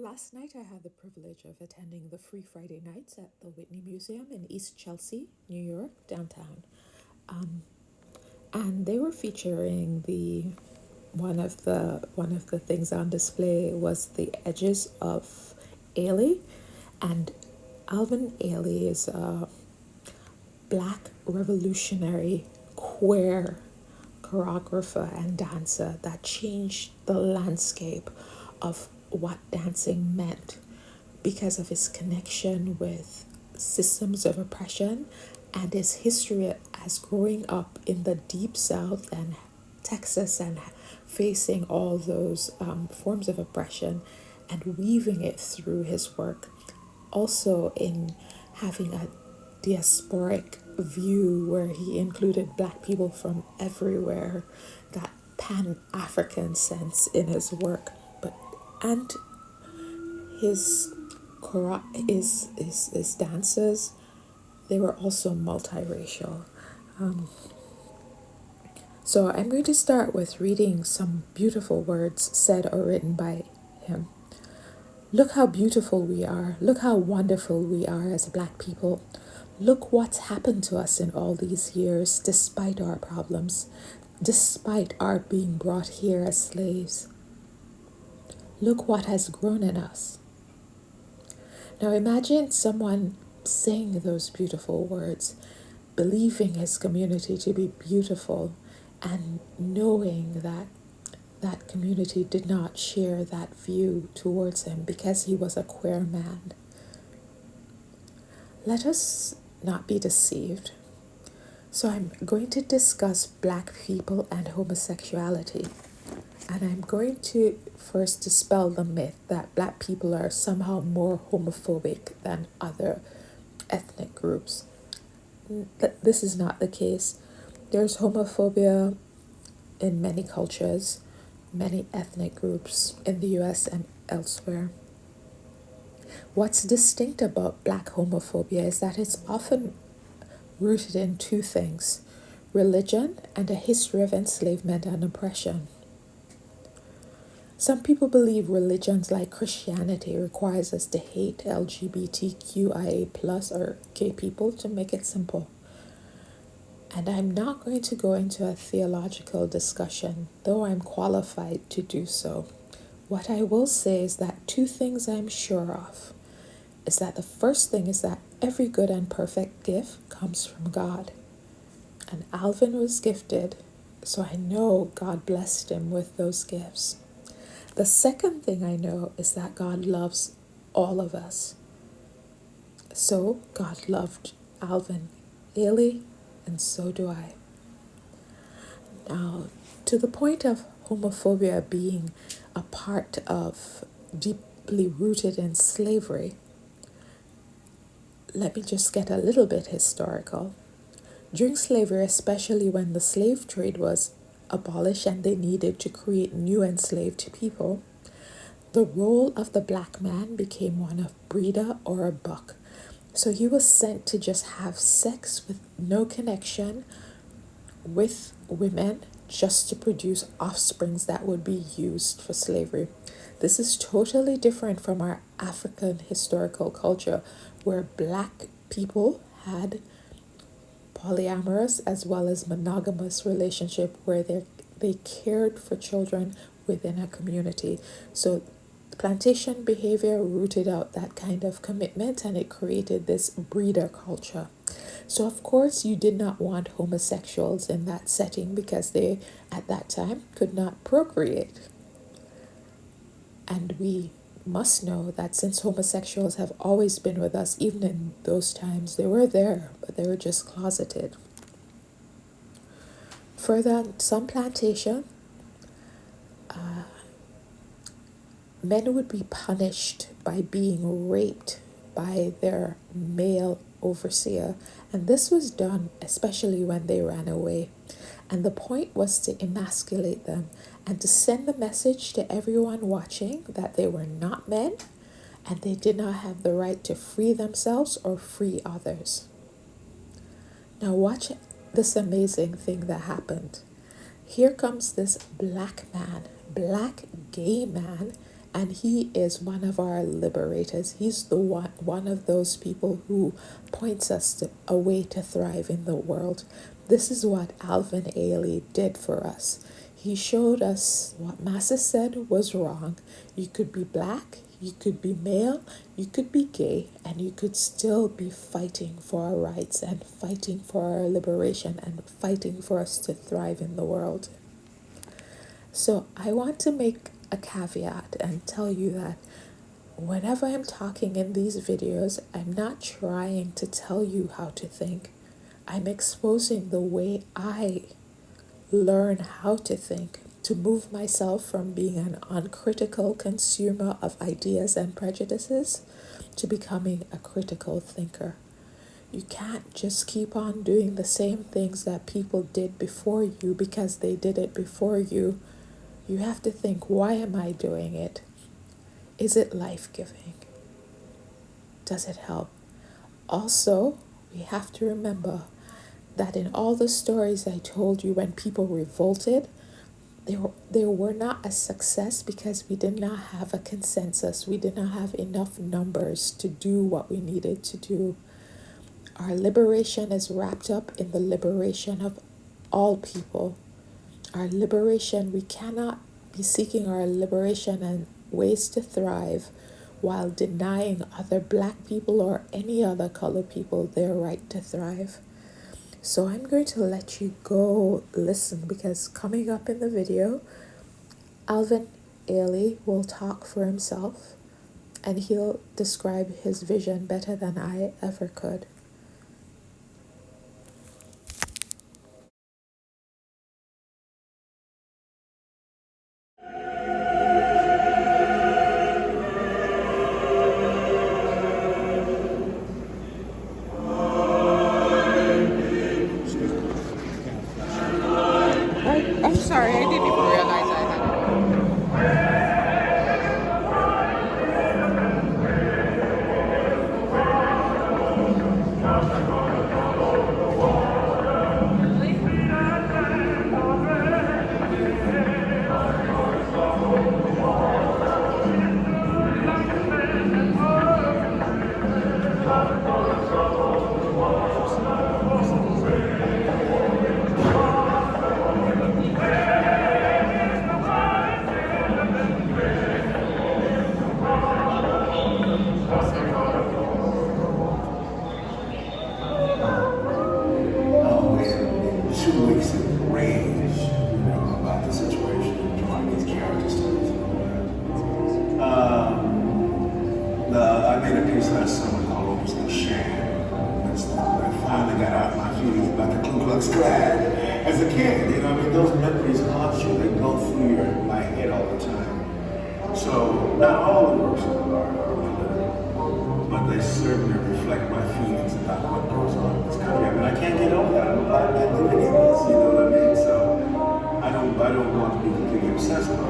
Last night, I had the privilege of attending the Free Friday Nights at the Whitney Museum in East Chelsea, New York, downtown. Um, and they were featuring the one of the things on display was the edges of Ailey, and Alvin Ailey is a black revolutionary queer choreographer and dancer that changed the landscape of what dancing meant because of his connection with systems of oppression and his history as growing up in the deep south and Texas and facing all those forms of oppression and weaving it through his work. Also, in having a diasporic view where he included black people from everywhere, that pan African sense in his work, but and his his dancers, they were also multiracial. Um, so I'm going to start with reading some beautiful words said or written by him. Look how beautiful we are. Look how wonderful we are as black people. Look what's happened to us in all these years, despite our problems, despite our being brought here as slaves. Look what has grown in us. Now imagine someone saying those beautiful words, believing his community to be beautiful, and knowing that that community did not share that view towards him because he was a queer man. Let us not be deceived. So I'm going to discuss black people and homosexuality. And I'm going to first dispel the myth that black people are somehow more homophobic than other ethnic groups. This is not the case. There's homophobia in many cultures, many ethnic groups in the US and elsewhere. What's distinct about black homophobia is that it's often rooted in two things: religion and a history of enslavement and oppression. Some people believe religions like Christianity requires us to hate LGBTQIA plus or gay people, to make it simple. And I'm not going to go into a theological discussion, though I'm qualified to do so. What I will say is that two things I'm sure of is that the first thing is that every good and perfect gift comes from God. And Alvin was gifted, so I know God blessed him with those gifts. The second thing I know is that God loves all of us. So God loved Alvin Ailey, and so do I. Now, to the point of homophobia being a part of deeply rooted in slavery, let me just get a little bit historical. During slavery, especially when the slave trade was abolished and they needed to create new enslaved people, the role of the black man became one of breeder or a buck. So he was sent to just have sex with no connection with women, just to produce offsprings that would be used for slavery. This is totally different from our African historical culture, where black people had polyamorous as well as monogamous relationship where they cared for children within a community. So plantation behavior rooted out that kind of commitment, and it created this breeder culture. So of course you did not want homosexuals in that setting because they at that time could not procreate. And we must know that since homosexuals have always been with us, even in those times, they were there, but they were just closeted. Further, on some plantation, men would be punished by being raped by their male overseer, and this was done especially when they ran away. And the point was to emasculate them and to send the message to everyone watching that they were not men and they did not have the right to free themselves or free others. Now, watch this amazing thing that happened. Here comes this black man, black gay man, And he is one of our liberators. He's the one of those people who points us to a way to thrive in the world. This is what Alvin Ailey did for us. He showed us what Massa said was wrong. You could be black, you could be male, you could be gay, and you could still be fighting for our rights and fighting for our liberation and fighting for us to thrive in the world. So I want to make a caveat and tell you that whenever I'm talking in these videos, I'm not trying to tell you how to think. I'm exposing the way I learn how to think, to move myself from being an uncritical consumer of ideas and prejudices to becoming a critical thinker. You can't just keep on doing the same things that people did before you because they did it before you. You have to think, why am I doing it? Is it life-giving? Does it help? Also, we have to remember that in all the stories I told you when people revolted, they were not a success because we did not have a consensus. We did not have enough numbers to do what we needed to do. Our liberation is wrapped up in the liberation of all people. Our liberation, we cannot be seeking our liberation and ways to thrive while denying other black people or any other colored people their right to thrive. So I'm going to let you go listen, because coming up in the video, Alvin Ailey will talk for himself and he'll describe his vision better than I ever could. I'm sorry, I didn't even realize I had it. About the situation and drawing these character studies and all that. I made a piece last summer called Opus Sham. I finally got out my feelings about the Ku Klux Klan as a kid. Those memories haunt you. They go through my head all the time. So, not all the works of art are related, but they certainly reflect my feelings about what goes on in this country. I can't get over that. I'm a black man living in this, you know what I mean? So, I don't want to be completely obsessed with